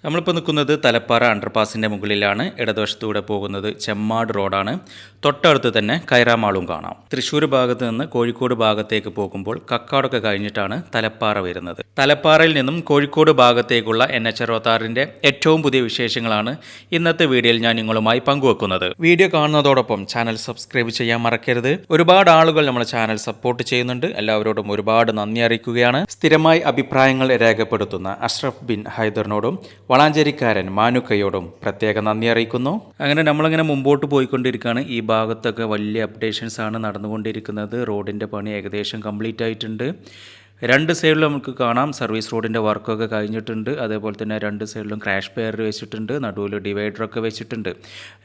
നമ്മളിപ്പോൾ നിൽക്കുന്നത് തലപ്പാറ അണ്ടർപാസിൻ്റെ മുകളിലാണ്. ഇടതുവശത്തൂടെ പോകുന്നത് ചെമ്മാട് റോഡാണ്. തൊട്ടടുത്ത് തന്നെ കൈറാമാളും കാണാം. തൃശ്ശൂർ ഭാഗത്ത് നിന്ന് കോഴിക്കോട് ഭാഗത്തേക്ക് പോകുമ്പോൾ കക്കാടൊക്കെ കഴിഞ്ഞിട്ടാണ് തലപ്പാറ വരുന്നത്. തലപ്പാറയിൽ നിന്നും കോഴിക്കോട് ഭാഗത്തേക്കുള്ള NH66 ഏറ്റവും പുതിയ വിശേഷങ്ങളാണ് ഇന്നത്തെ വീഡിയോയിൽ ഞാൻ നിങ്ങളുമായി പങ്കുവെക്കുന്നത്. വീഡിയോ കാണുന്നതോടൊപ്പം ചാനൽ സബ്സ്ക്രൈബ് ചെയ്യാൻ മറക്കരുത്. ഒരുപാട് ആളുകൾ നമ്മുടെ ചാനൽ സപ്പോർട്ട് ചെയ്യുന്നുണ്ട്. എല്ലാവരോടും ഒരുപാട് നന്ദി അറിയിക്കുകയാണ്. സ്ഥിരമായി അഭിപ്രായങ്ങൾ രേഖപ്പെടുത്തുന്ന അഷ്റഫ് ബിൻ ഹൈദറിനോടും വളാഞ്ചേരിക്കാരൻ മാനുക്കയോടും പ്രത്യേക നന്ദി അറിയിക്കുന്നു. അങ്ങനെ നമ്മളിങ്ങനെ മുമ്പോട്ട് പോയിക്കൊണ്ടിരിക്കുകയാണ്. ഈ ഭാഗത്തൊക്കെ വലിയ അപ്ഡേഷൻസ് ആണ് നടന്നുകൊണ്ടിരിക്കുന്നത്. റോഡിൻ്റെ പണി ഏകദേശം കംപ്ലീറ്റ് ആയിട്ടുണ്ട്. രണ്ട് സൈഡിലും നമുക്ക് കാണാം സർവീസ് റോഡിൻ്റെ വർക്കൊക്കെ കഴിഞ്ഞിട്ടുണ്ട്. അതേപോലെ തന്നെ രണ്ട് സൈഡിലും ക്രാഷ് ബാരിയർ വെച്ചിട്ടുണ്ട്. നടുവിൽ ഡിവൈഡറൊക്കെ വെച്ചിട്ടുണ്ട്.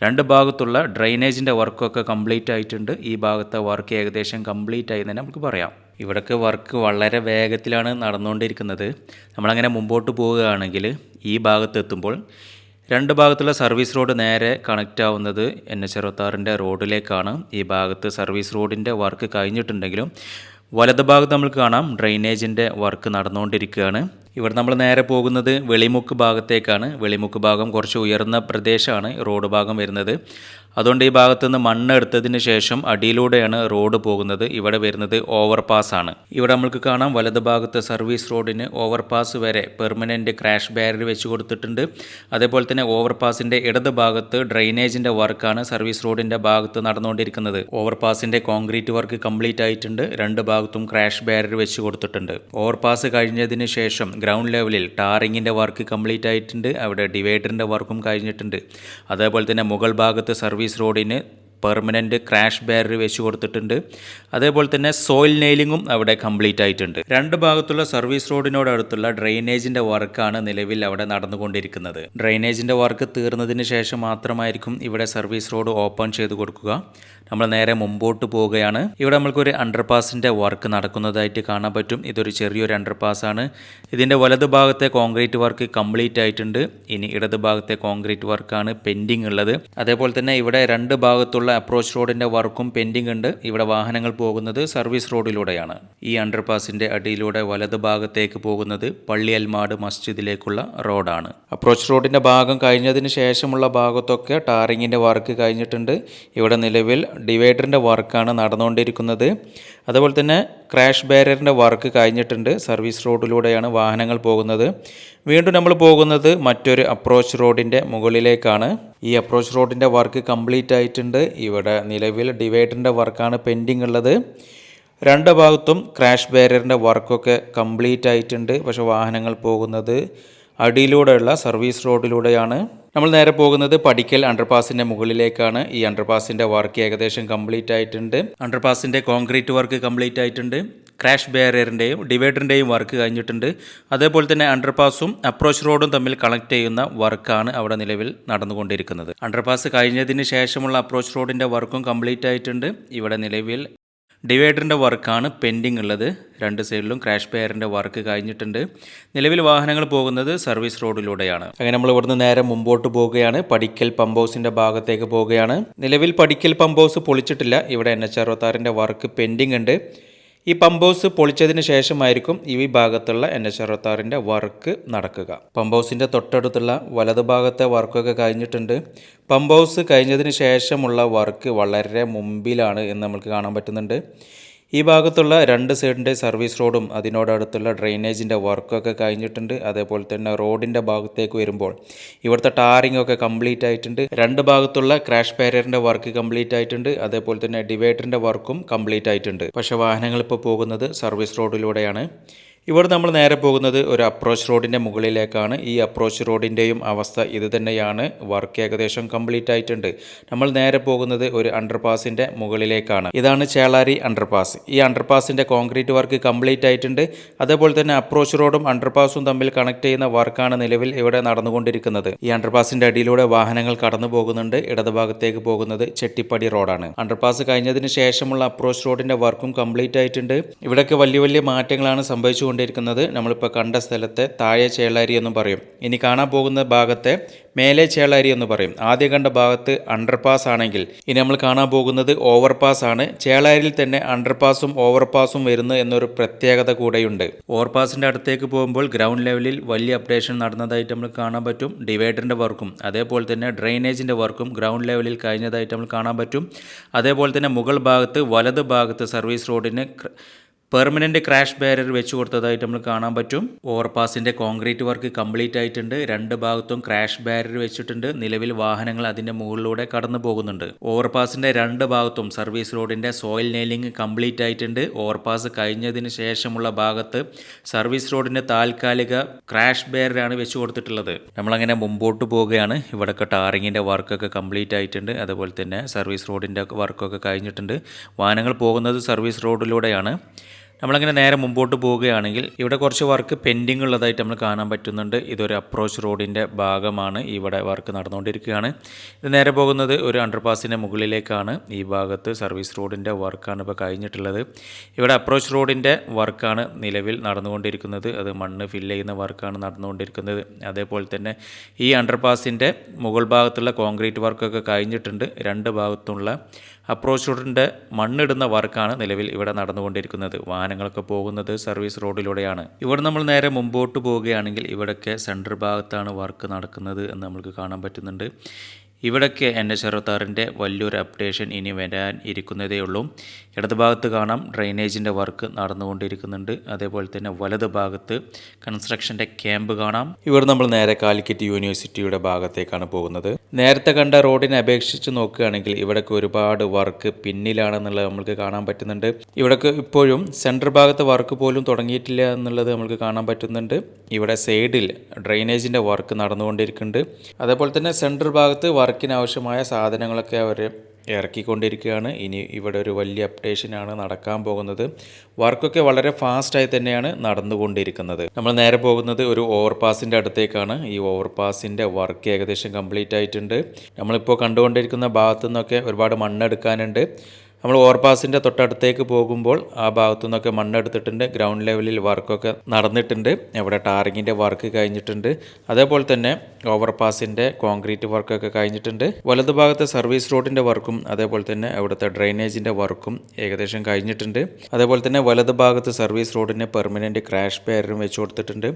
രണ്ട് ഭാഗത്തുള്ള ഡ്രൈനേജിൻ്റെ വർക്കൊക്കെ കംപ്ലീറ്റ് ആയിട്ടുണ്ട്. ഈ ഭാഗത്തെ വർക്ക് ഏകദേശം കംപ്ലീറ്റ് ആയി തന്നെ നമുക്ക് പറയാം. ഇവിടൊക്കെ വർക്ക് വളരെ വേഗത്തിലാണ് നടന്നുകൊണ്ടിരിക്കുന്നത്. നമ്മളങ്ങനെ മുമ്പോട്ട് പോവുകയാണെങ്കിൽ ഈ ഭാഗത്തെത്തുമ്പോൾ രണ്ട് ഭാഗത്തുള്ള സർവീസ് റോഡ് നേരെ കണക്റ്റ് ആവുന്നത് NH66 റോഡിലേക്കാണ്. ഈ ഭാഗത്ത് സർവീസ് റോഡിൻ്റെ വർക്ക് കഴിഞ്ഞിട്ടുണ്ടെങ്കിലും വലത് ഭാഗത്ത് നമുക്ക് കാണാം ഡ്രൈനേജിൻ്റെ വർക്ക് നടന്നുകൊണ്ടിരിക്കുകയാണ്. ഇവിടെ നമ്മൾ നേരെ പോകുന്നത് വെളിമുക്ക് ഭാഗത്തേക്കാണ്. വെളിമുക്ക് ഭാഗം കുറച്ച് ഉയർന്ന പ്രദേശമാണ് റോഡ് ഭാഗം വരുന്നത്. അതുകൊണ്ട് ഈ ഭാഗത്ത് നിന്ന് മണ്ണ് എടുത്തതിന് ശേഷം അടിയിലൂടെയാണ് റോഡ് പോകുന്നത്. ഇവിടെ വരുന്നത് ഓവർപാസ് ആണ്. ഇവിടെ നമുക്ക് കാണാം വലത് ഭാഗത്ത് സർവീസ് റോഡിന് ഓവർപാസ് വരെ പെർമനൻറ്റ് ക്രാഷ് ബാരിയർ വെച്ച് കൊടുത്തിട്ടുണ്ട്. അതേപോലെ തന്നെ ഓവർപാസിൻ്റെ ഇടത് ഭാഗത്ത് ഡ്രൈനേജിൻ്റെ വർക്കാണ് സർവീസ് റോഡിൻ്റെ ഭാഗത്ത് നടന്നുകൊണ്ടിരിക്കുന്നത്. ഓവർപാസിൻ്റെ കോൺക്രീറ്റ് വർക്ക് കംപ്ലീറ്റ് ആയിട്ടുണ്ട്. രണ്ട് ഭാഗത്തും ക്രാഷ് ബാരിയർ വെച്ച് കൊടുത്തിട്ടുണ്ട്. ഓവർപാസ് കഴിഞ്ഞതിന് ശേഷം ഗ്രൗണ്ട് ലെവലിൽ ടാറിങ്ങിൻ്റെ വർക്ക് കംപ്ലീറ്റ് ആയിട്ടുണ്ട്. അവിടെ ഡിവൈഡറിൻ്റെ വർക്കും കഴിഞ്ഞിട്ടുണ്ട്. അതേപോലെ തന്നെ മുകൾ ഭാഗത്ത് സർവീസ് റോഡിന് പെർമനൻറ്റ് ക്രാഷ് ബാരിയർ വെച്ച് കൊടുത്തിട്ടുണ്ട്. അതേപോലെ തന്നെ സോയിൽ നെയിലിങ്ങും അവിടെ കംപ്ലീറ്റ് ആയിട്ടുണ്ട്. രണ്ട് ഭാഗത്തുള്ള സർവീസ് റോഡിനോടടുത്തുള്ള ഡ്രൈനേജിൻ്റെ വർക്കാണ് നിലവിൽ അവിടെ നടന്നുകൊണ്ടിരിക്കുന്നത്. ഡ്രൈനേജിൻ്റെ വർക്ക് തീർന്നതിന് ശേഷം മാത്രമായിരിക്കും ഇവിടെ സർവീസ് റോഡ് ഓപ്പൺ ചെയ്ത് കൊടുക്കുക. നമ്മൾ നേരെ മുമ്പോട്ട് പോവുകയാണ്. ഇവിടെ നമ്മൾക്കൊരു അണ്ടർപാസിൻ്റെ വർക്ക് നടക്കുന്നതായിട്ട് കാണാൻ പറ്റും. ഇതൊരു ചെറിയൊരു അണ്ടർപാസാണ്. ഇതിൻ്റെ വലത് ഭാഗത്തെ കോൺക്രീറ്റ് വർക്ക് കംപ്ലീറ്റ് ആയിട്ടുണ്ട്. ഇനി ഇടത് ഭാഗത്തെ കോൺക്രീറ്റ് വർക്കാണ് പെൻഡിങ് ഉള്ളത്. അതേപോലെ തന്നെ ഇവിടെ രണ്ട് ഭാഗത്തുള്ള അപ്രോച്ച് റോഡിൻ്റെ വർക്കും പെൻഡിങ് ഉണ്ട്. ഇവിടെ വാഹനങ്ങൾ പോകുന്നത് സർവീസ് റോഡിലൂടെയാണ്. ഈ അണ്ടർപാസിൻ്റെ അടിയിലൂടെ വലത് ഭാഗത്തേക്ക് പോകുന്നത് പള്ളിയൽമാട് മസ്ജിദിലേക്കുള്ള റോഡാണ്. അപ്രോച്ച് റോഡിൻ്റെ ഭാഗം കഴിഞ്ഞതിന് ശേഷമുള്ള ഭാഗത്തൊക്കെ ടാറിങ്ങിൻ്റെ വർക്ക് കഴിഞ്ഞിട്ടുണ്ട്. ഇവിടെ നിലവിൽ ഡിവൈഡറിൻ്റെ വർക്കാണ് നടന്നുകൊണ്ടിരിക്കുന്നത്. അതുപോലെ തന്നെ ക്രാഷ് ബാരിയറിൻ്റെ വർക്ക് കഴിഞ്ഞിട്ടുണ്ട്. സർവീസ് റോഡിലൂടെയാണ് വാഹനങ്ങൾ പോകുന്നത്. വീണ്ടും നമ്മൾ പോകുന്നത് മറ്റൊരു അപ്രോച്ച് റോഡിൻ്റെ മുകളിലേക്കാണ്. ഈ അപ്രോച്ച് റോഡിൻ്റെ വർക്ക് കംപ്ലീറ്റ് ആയിട്ടുണ്ട്. ഇവിടെ നിലവിൽ ഡിവൈഡറിൻ്റെ വർക്കാണ് പെൻഡിങ് ഉള്ളത്. രണ്ട് ഭാഗത്തും ക്രാഷ് ബാരിയറിൻ്റെ വർക്കൊക്കെ കംപ്ലീറ്റ് ആയിട്ടുണ്ട്. പക്ഷേ വാഹനങ്ങൾ പോകുന്നത് അടിയിലൂടെയുള്ള സർവീസ് റോഡിലൂടെയാണ്. നമ്മൾ നേരെ പോകുന്നത് പടിക്കൽ അണ്ടർപാസിൻ്റെ മുകളിലേക്കാണ്. ഈ അണ്ടർപാസിൻ്റെ വർക്ക് ഏകദേശം കംപ്ലീറ്റ് ആയിട്ടുണ്ട്. അണ്ടർപാസിൻ്റെ കോൺക്രീറ്റ് വർക്ക് കംപ്ലീറ്റ് ആയിട്ടുണ്ട്. ക്രാഷ് ബാരിയറിൻ്റെയും ഡിവൈഡറിൻ്റെയും വർക്ക് കഴിഞ്ഞിട്ടുണ്ട്. അതേപോലെ തന്നെ അണ്ടർപാസും അപ്രോച്ച് റോഡും തമ്മിൽ കണക്ട് ചെയ്യുന്ന വർക്കാണ് അവിടെ നിലവിൽ നടന്നുകൊണ്ടിരിക്കുന്നത്. അണ്ടർപാസ് കഴിഞ്ഞതിന് ശേഷമുള്ള അപ്രോച്ച് റോഡിൻ്റെ വർക്കും കംപ്ലീറ്റ് ആയിട്ടുണ്ട്. ഇവിടെ നിലവിൽ ഡിവൈഡറിൻ്റെ വർക്കാണ് പെൻഡിങ് ഉള്ളത്. രണ്ട് സൈഡിലും ക്രാഷ് ബാരിയറിൻ്റെ വർക്ക് കഴിഞ്ഞിട്ടുണ്ട്. നിലവിൽ വാഹനങ്ങൾ പോകുന്നത് സർവീസ് റോഡിലൂടെയാണ്. അങ്ങനെ നമ്മൾ ഇവിടുന്ന് നേരെ മുമ്പോട്ട് പോവുകയാണ്. പടിക്കൽ പമ്പ് ഹൗസിൻ്റെ ഭാഗത്തേക്ക് പോവുകയാണ്. നിലവിൽ പടിക്കൽ പമ്പ് ഹൗസ് പൊളിച്ചിട്ടില്ല. ഇവിടെ NH66 വർക്ക് പെൻഡിങ് ഉണ്ട്. ഈ പമ്പ് ഹൗസ് പൊളിച്ചതിന് ശേഷമായിരിക്കും ഈ ഭാഗത്തുള്ള NH66 വർക്ക് നടക്കുക. പമ്പ് ഹൗസിൻ്റെ തൊട്ടടുത്തുള്ള വലത് ഭാഗത്തെ വർക്കൊക്കെ കഴിഞ്ഞിട്ടുണ്ട്. പമ്പ് ഹൗസ് കഴിഞ്ഞതിന് ശേഷമുള്ള വർക്ക് വളരെ മുമ്പിലാണ് എന്ന് നമുക്ക് കാണാൻ പറ്റുന്നുണ്ട്. ഈ ഭാഗത്തുള്ള രണ്ട് സൈഡിൻ്റെ സർവീസ് റോഡും അതിനോടടുത്തുള്ള ഡ്രൈനേജിൻ്റെ വർക്കൊക്കെ കഴിഞ്ഞിട്ടുണ്ട്. അതേപോലെ തന്നെ റോഡിൻ്റെ ഭാഗത്തേക്ക് വരുമ്പോൾ ഇവിടുത്തെ ടാറിംഗ് ഒക്കെ കംപ്ലീറ്റ് ആയിട്ടുണ്ട്. രണ്ട് ഭാഗത്തുള്ള ക്രാഷ് ബാരിയറിൻ്റെ വർക്ക് കംപ്ലീറ്റ് ആയിട്ടുണ്ട്. അതേപോലെ തന്നെ ഡിവൈഡറിൻ്റെ വർക്കും കംപ്ലീറ്റ് ആയിട്ടുണ്ട്. പക്ഷേ വാഹനങ്ങൾ ഇപ്പോൾ പോകുന്നത് സർവീസ് റോഡിലൂടെയാണ്. ഇവിടെ നമ്മൾ നേരെ പോകുന്നത് ഒരു അപ്രോച്ച് റോഡിൻ്റെ മുകളിലേക്കാണ്. ഈ അപ്രോച്ച് റോഡിൻ്റെയും അവസ്ഥ ഇത് തന്നെയാണ്. വർക്ക് ഏകദേശം കംപ്ലീറ്റ് ആയിട്ടുണ്ട്. നമ്മൾ നേരെ പോകുന്നത് ഒരു അണ്ടർപാസിൻ്റെ മുകളിലേക്കാണ്. ഇതാണ് ചേളാരി അണ്ടർപാസ്. ഈ അണ്ടർപാസിൻ്റെ കോൺക്രീറ്റ് വർക്ക് കംപ്ലീറ്റ് ആയിട്ടുണ്ട്. അതേപോലെ തന്നെ അപ്രോച്ച് റോഡും അണ്ടർപാസും തമ്മിൽ കണക്ട് ചെയ്യുന്ന വർക്കാണ് നിലവിൽ ഇവിടെ നടന്നുകൊണ്ടിരിക്കുന്നത്. ഈ അണ്ടർപാസിൻ്റെ അടിയിലൂടെ വാഹനങ്ങൾ കടന്നു പോകുന്നുണ്ട്. ഇടതുഭാഗത്തേക്ക് പോകുന്നത് ചെട്ടിപ്പടി റോഡാണ്. അണ്ടർപാസ് കഴിഞ്ഞതിന് ശേഷമുള്ള അപ്രോച്ച് റോഡിൻ്റെ വർക്കും കംപ്ലീറ്റ് ആയിട്ടുണ്ട്. ഇവിടെയൊക്കെ വലിയ വലിയ മാറ്റങ്ങളാണ് സംഭവിച്ചുകൊണ്ടിരിക്കുന്നത്. വെച്ചുകൊണ്ടിരിക്കുന്നത് നമ്മളിപ്പോൾ കണ്ട സ്ഥലത്തെ താഴെ ചേളാരി എന്നും പറയും. ഇനി കാണാൻ പോകുന്ന ഭാഗത്തെ മേലെ ചേളാരി എന്ന് പറയും. ആദ്യം കണ്ട ഭാഗത്ത് അണ്ടർപാസ് ആണെങ്കിൽ ഇനി നമ്മൾ കാണാൻ പോകുന്നത് ഓവർപാസ് ആണ്. ചേളാരിയിൽ തന്നെ അണ്ടർപാസും ഓവർപാസും വരുന്നു എന്നൊരു പ്രത്യേകത കൂടെയുണ്ട്. ഓവർപാസിൻ്റെ അടുത്തേക്ക് പോകുമ്പോൾ ഗ്രൗണ്ട് ലെവലിൽ വലിയ അപ്ഡേഷൻ നടന്നതായിട്ട് നമ്മൾ കാണാൻ പറ്റും. ഡിവൈഡറിൻ്റെ വർക്കും അതേപോലെ തന്നെ ഡ്രെയിനേജിൻ്റെ വർക്കും ഗ്രൗണ്ട് ലെവലിൽ കഴിഞ്ഞതായിട്ട് നമ്മൾ കാണാൻ പറ്റും. അതേപോലെ തന്നെ മുകൾ ഭാഗത്ത് വലത് ഭാഗത്ത് സർവീസ് റോഡിന് പെർമനൻറ്റ് ക്രാഷ് ബാരിയർ വെച്ച് കൊടുത്തതായിട്ട് നമ്മൾ കാണാൻ പറ്റും. ഓവർപാസിൻ്റെ കോൺക്രീറ്റ് വർക്ക് കംപ്ലീറ്റ് ആയിട്ടുണ്ട്. രണ്ട് ഭാഗത്തും ക്രാഷ് ബാരിയർ വെച്ചിട്ടുണ്ട്. നിലവിൽ വാഹനങ്ങൾ അതിൻ്റെ മുകളിലൂടെ കടന്നു പോകുന്നുണ്ട്. ഓവർപാസിൻ്റെ രണ്ട് ഭാഗത്തും സർവീസ് റോഡിൻ്റെ സോയിൽ നെയിലിംഗ് കംപ്ലീറ്റ് ആയിട്ടുണ്ട്. ഓവർപാസ് കഴിഞ്ഞതിന് ശേഷമുള്ള ഭാഗത്ത് സർവീസ് റോഡിൻ്റെ താൽക്കാലിക ക്രാഷ് ബാരിയറാണ് വെച്ച് കൊടുത്തിട്ടുള്ളത്. നമ്മളങ്ങനെ മുമ്പോട്ട് പോവുകയാണ്. ഇവിടെയൊക്കെ ടാറിങ്ങിൻ്റെ വർക്കൊക്കെ കംപ്ലീറ്റ് ആയിട്ടുണ്ട്. അതുപോലെ തന്നെ സർവീസ് റോഡിൻ്റെ വർക്കൊക്കെ കഴിഞ്ഞിട്ടുണ്ട്. വാഹനങ്ങൾ പോകുന്നത് സർവീസ് റോഡിലൂടെയാണ്. നമ്മളങ്ങനെ നേരെ മുമ്പോട്ട് പോവുകയാണെങ്കിൽ ഇവിടെ കുറച്ച് വർക്ക് പെൻഡിങ് ഉള്ളതായിട്ട് നമ്മൾ കാണാൻ പറ്റുന്നുണ്ട്. ഇതൊരു അപ്രോച്ച് റോഡിൻ്റെ ഭാഗമാണ്. ഇവിടെ വർക്ക് നടന്നുകൊണ്ടിരിക്കുകയാണ്. ഇത് നേരെ പോകുന്നത് ഒരു അണ്ടർപാസിൻ്റെ മുകളിലേക്കാണ്. ഈ ഭാഗത്ത് സർവീസ് റോഡിൻ്റെ വർക്കാണ് ഇപ്പോൾ കഴിഞ്ഞിട്ടുള്ളത്. ഇവിടെ അപ്രോച്ച് റോഡിൻ്റെ വർക്കാണ് നിലവിൽ നടന്നുകൊണ്ടിരിക്കുന്നത്. അത് മണ്ണ് ഫില്ല് ചെയ്യുന്ന വർക്കാണ് നടന്നുകൊണ്ടിരിക്കുന്നത്. അതേപോലെ തന്നെ ഈ അണ്ടർപാസിൻ്റെ മുകൾ ഭാഗത്തുള്ള കോൺക്രീറ്റ് വർക്കൊക്കെ കഴിഞ്ഞിട്ടുണ്ട്. രണ്ട് ഭാഗത്തുള്ള അപ്രോച്ച് റോഡിൻ്റെ മണ്ണിടുന്ന വർക്കാണ് നിലവിൽ ഇവിടെ നടന്നുകൊണ്ടിരിക്കുന്നത്. വാഹനങ്ങളൊക്കെ പോകുന്നത് സർവീസ് റോഡിലൂടെയാണ്. ഇവിടെ നമ്മൾ നേരെ മുമ്പോട്ട് പോവുകയാണെങ്കിൽ ഇവിടെയൊക്കെ സെൻറ്റർ ഭാഗത്താണ് വർക്ക് നടക്കുന്നത് എന്ന് നമുക്ക് കാണാൻ പറ്റുന്നുണ്ട്. ഇവിടൊക്കെ NH66 വലിയൊരു അപ്ഡേഷൻ ഇനി വരാൻ ഇരിക്കുന്നതേ ഉള്ളൂ. ഇടത് ഭാഗത്ത് കാണാം ഡ്രെയിനേജിൻ്റെ വർക്ക് നടന്നുകൊണ്ടിരിക്കുന്നുണ്ട്. അതേപോലെ തന്നെ വലത് ഭാഗത്ത് കൺസ്ട്രക്ഷൻ്റെ ക്യാമ്പ് കാണാം. ഇവിടെ നമ്മൾ നേരെ കാലിക്കറ്റ് യൂണിവേഴ്സിറ്റിയുടെ ഭാഗത്തേക്കാണ് പോകുന്നത്. നേരത്തെ കണ്ട റോഡിനെ അപേക്ഷിച്ച് നോക്കുകയാണെങ്കിൽ ഇവിടൊക്കെ ഒരുപാട് വർക്ക് പിന്നിലാണെന്നുള്ളത് നമുക്ക് കാണാൻ പറ്റുന്നുണ്ട്. ഇവിടൊക്കെ ഇപ്പോഴും സെൻട്രൽ ഭാഗത്ത് വർക്ക് പോലും തുടങ്ങിയിട്ടില്ല എന്നുള്ളത് നമുക്ക് കാണാൻ പറ്റുന്നുണ്ട്. ഇവിടെ സൈഡിൽ ഡ്രെയിനേജിൻ്റെ വർക്ക് നടന്നുകൊണ്ടിരിക്കുന്നുണ്ട്. അതേപോലെ തന്നെ സെൻട്രൽ ഭാഗത്ത് വർക്കിനാവശ്യമായ സാധനങ്ങളൊക്കെ അവർ ഇറക്കിക്കൊണ്ടിരിക്കുകയാണ്. ഇനി ഇവിടെ ഒരു വലിയ അപ്ഡേഷനാണ് നടക്കാൻ പോകുന്നത്. വർക്കൊക്കെ വളരെ ഫാസ്റ്റായി തന്നെയാണ് നടന്നുകൊണ്ടിരിക്കുന്നത്. നമ്മൾ നേരെ പോകുന്നത് ഒരു ഓവർപാസിൻ്റെ അടുത്തേക്കാണ്. ഈ ഓവർപാസിൻ്റെ വർക്ക് ഏകദേശം കംപ്ലീറ്റ് ആയിട്ടുണ്ട്. നമ്മളിപ്പോൾ കണ്ടുകൊണ്ടിരിക്കുന്ന ഭാഗത്തു നിന്നൊക്കെ ഒരുപാട് മണ്ണെടുക്കാനുണ്ട്. നമ്മൾ ഓവർപാസിൻ്റെ തൊട്ടടുത്തേക്ക് പോകുമ്പോൾ ആ ഭാഗത്തു നിന്നൊക്കെ മണ്ണെടുത്തിട്ടുണ്ട്. ഗ്രൗണ്ട് ലെവലിൽ വർക്കൊക്കെ നടന്നിട്ടുണ്ട്. ഇവിടെ ടാറിങ്ങിൻ്റെ വർക്ക് കഴിഞ്ഞിട്ടുണ്ട്. അതേപോലെ തന്നെ ഓവർപാസിൻ്റെ കോൺക്രീറ്റ് വർക്കൊക്കെ കഴിഞ്ഞിട്ടുണ്ട്. വലതുഭാഗത്തെ സർവീസ് റോഡിൻ്റെ വർക്കും അതേപോലെ തന്നെ അവിടുത്തെ ഡ്രെയിനേജിൻ്റെ വർക്കും ഏകദേശം കഴിഞ്ഞിട്ടുണ്ട്. അതേപോലെ തന്നെ വലതുഭാഗത്ത് സർവീസ് റോഡിന് പെർമനൻറ്റ് ക്രാഷ് ബാരിയറും വെച്ച് കൊടുത്തിട്ടുണ്ട്.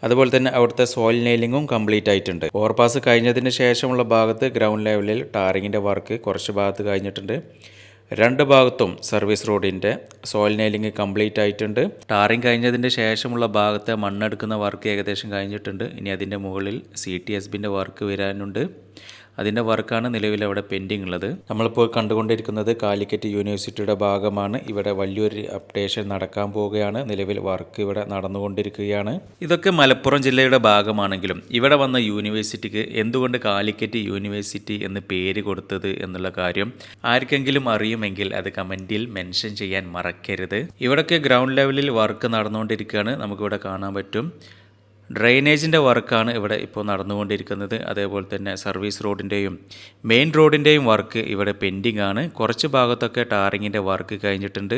അതുപോലെ തന്നെ അവിടുത്തെ സോയിൽ നെയിലിങ്ങും കംപ്ലീറ്റ് ആയിട്ടുണ്ട്. ഓവർപാസ് കഴിഞ്ഞതിന് ശേഷമുള്ള ഭാഗത്ത് ഗ്രൗണ്ട് ലെവലിൽ ടാറിങ്ങിൻ്റെ വർക്ക് കുറച്ച് ഭാഗത്ത് കഴിഞ്ഞിട്ടുണ്ട്. രണ്ട് ഭാഗത്തും സർവീസ് റോഡിൻ്റെ സോയിൽ നെയിലിംഗ് കംപ്ലീറ്റ് ആയിട്ടുണ്ട്. ടാറിങ് കഴിഞ്ഞതിൻ്റെ ശേഷമുള്ള ഭാഗത്തെ മണ്ണെടുക്കുന്ന വർക്ക് ഏകദേശം കഴിഞ്ഞിട്ടുണ്ട്. ഇനി അതിൻ്റെ മുകളിൽ CTSBൻ്റെ വർക്ക് വരാനുണ്ട്. അതിൻ്റെ വർക്കാണ് നിലവിൽ അവിടെ പെൻഡിങ് ഉള്ളത്. നമ്മളിപ്പോൾ കണ്ടുകൊണ്ടിരിക്കുന്നത് കാലിക്കറ്റ് യൂണിവേഴ്സിറ്റിയുടെ ഭാഗമാണ്. ഇവിടെ വലിയൊരു അപ്ഡേഷൻ നടക്കാൻ പോവുകയാണ്. നിലവിൽ വർക്ക് ഇവിടെ നടന്നുകൊണ്ടിരിക്കുകയാണ്. ഇതൊക്കെ മലപ്പുറം ജില്ലയുടെ ഭാഗമാണെങ്കിലും ഇവിടെ വന്ന യൂണിവേഴ്സിറ്റിക്ക് എന്തുകൊണ്ട് കാലിക്കറ്റ് യൂണിവേഴ്സിറ്റി എന്ന് പേര് കൊടുത്തത് എന്നുള്ള കാര്യം ആർക്കെങ്കിലും അറിയുമെങ്കിൽ അത് കമൻറ്റിൽ മെൻഷൻ ചെയ്യാൻ മറക്കരുത്. ഇവിടൊക്കെ ഗ്രൗണ്ട് ലെവലിൽ വർക്ക് നടന്നുകൊണ്ടിരിക്കുകയാണ്. നമുക്കിവിടെ കാണാൻ പറ്റും. ഡ്രെയിനേജിൻ്റെ വർക്കാണ് ഇവിടെ ഇപ്പോൾ നടന്നുകൊണ്ടിരിക്കുന്നത്. അതേപോലെ തന്നെ സർവീസ് റോഡിൻ്റെയും മെയിൻ റോഡിൻ്റെയും വർക്ക് ഇവിടെ പെൻഡിങ് ആണ്. കുറച്ച് ഭാഗത്തൊക്കെ ടാറിങ്ങിൻ്റെ വർക്ക് കഴിഞ്ഞിട്ടുണ്ട്.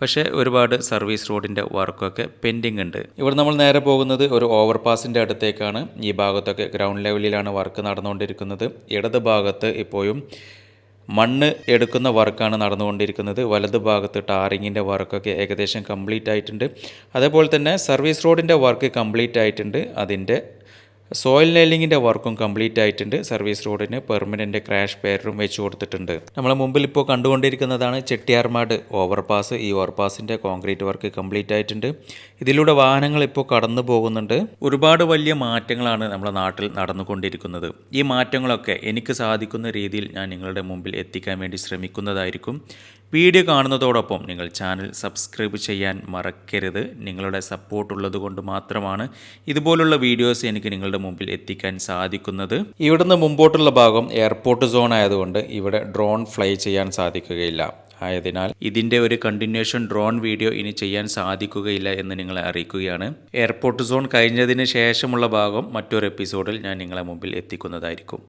പക്ഷേ ഒരുപാട് സർവീസ് റോഡിൻ്റെ വർക്കൊക്കെ പെൻഡിങ് ഉണ്ട്. ഇവിടെ നമ്മൾ നേരെ പോകുന്നത് ഒരു ഓവർപാസിൻ്റെ അടുത്തേക്കാണ്. ഈ ഭാഗത്തൊക്കെ ഗ്രൗണ്ട് ലെവലിലാണ് വർക്ക് നടന്നുകൊണ്ടിരിക്കുന്നത്. ഇടത് ഭാഗത്ത് ഇപ്പോഴും മണ്ണ് എടുക്കുന്ന വർക്കാണ് നടന്നുകൊണ്ടിരിക്കുന്നത്. വലത് ഭാഗത്ത് ടാറിങ്ങിൻ്റെ വർക്കൊക്കെ ഏകദേശം കംപ്ലീറ്റ് ആയിട്ടുണ്ട്. അതേപോലെ തന്നെ സർവീസ് റോഡിൻ്റെ വർക്ക് കംപ്ലീറ്റ് ആയിട്ടുണ്ട്. അതിൻ്റെ സോയിൽ നെയിലിങ്ങിൻ്റെ വർക്കും കംപ്ലീറ്റ് ആയിട്ടുണ്ട്. സർവീസ് റോഡിന് പെർമനൻറ്റ് ക്രാഷ് ബാരിയറും വെച്ച് കൊടുത്തിട്ടുണ്ട്. നമ്മളെ മുമ്പിൽ ഇപ്പോൾ കണ്ടുകൊണ്ടിരിക്കുന്നതാണ് ചെട്ടിയാർമാട് ഓവർപാസ്. ഈ ഓവർപാസിൻ്റെ കോൺക്രീറ്റ് വർക്ക് കംപ്ലീറ്റ് ആയിട്ടുണ്ട്. ഇതിലൂടെ വാഹനങ്ങൾ ഇപ്പോൾ കടന്നു പോകുന്നുണ്ട്. ഒരുപാട് വലിയ മാറ്റങ്ങളാണ് നമ്മുടെ നാട്ടിൽ നടന്നുകൊണ്ടിരിക്കുന്നത്. ഈ മാറ്റങ്ങളൊക്കെ എനിക്ക് സാധിക്കുന്ന രീതിയിൽ ഞാൻ നിങ്ങളുടെ മുമ്പിൽ എത്തിക്കാൻ വേണ്ടി ശ്രമിക്കുന്നതായിരിക്കും. വീഡിയോ കാണുന്നതോടൊപ്പം നിങ്ങൾ ചാനൽ സബ്സ്ക്രൈബ് ചെയ്യാൻ മറക്കരുത്. നിങ്ങളുടെ സപ്പോർട്ട് ഉള്ളത് കൊണ്ട് മാത്രമാണ് ഇതുപോലുള്ള വീഡിയോസ് എനിക്ക് നിങ്ങളുടെ മുമ്പിൽ എത്തിക്കാൻ സാധിക്കുന്നത്. ഇവിടുന്ന് മുമ്പോട്ടുള്ള ഭാഗം എയർപോർട്ട് സോൺ ആയതുകൊണ്ട് ഇവിടെ ഡ്രോൺ ഫ്ലൈ ചെയ്യാൻ സാധിക്കുകയില്ല. ആയതിനാൽ ഇതിൻ്റെ ഒരു കണ്ടിന്യൂഷൻ ഡ്രോൺ വീഡിയോ ഇനി ചെയ്യാൻ സാധിക്കുകയില്ല എന്ന് നിങ്ങളെ അറിയിക്കുകയാണ്. എയർപോർട്ട് സോൺ കഴിഞ്ഞതിന് ശേഷമുള്ള ഭാഗം മറ്റൊരു എപ്പിസോഡിൽ ഞാൻ നിങ്ങളെ മുമ്പിൽ എത്തിക്കുന്നതായിരിക്കും.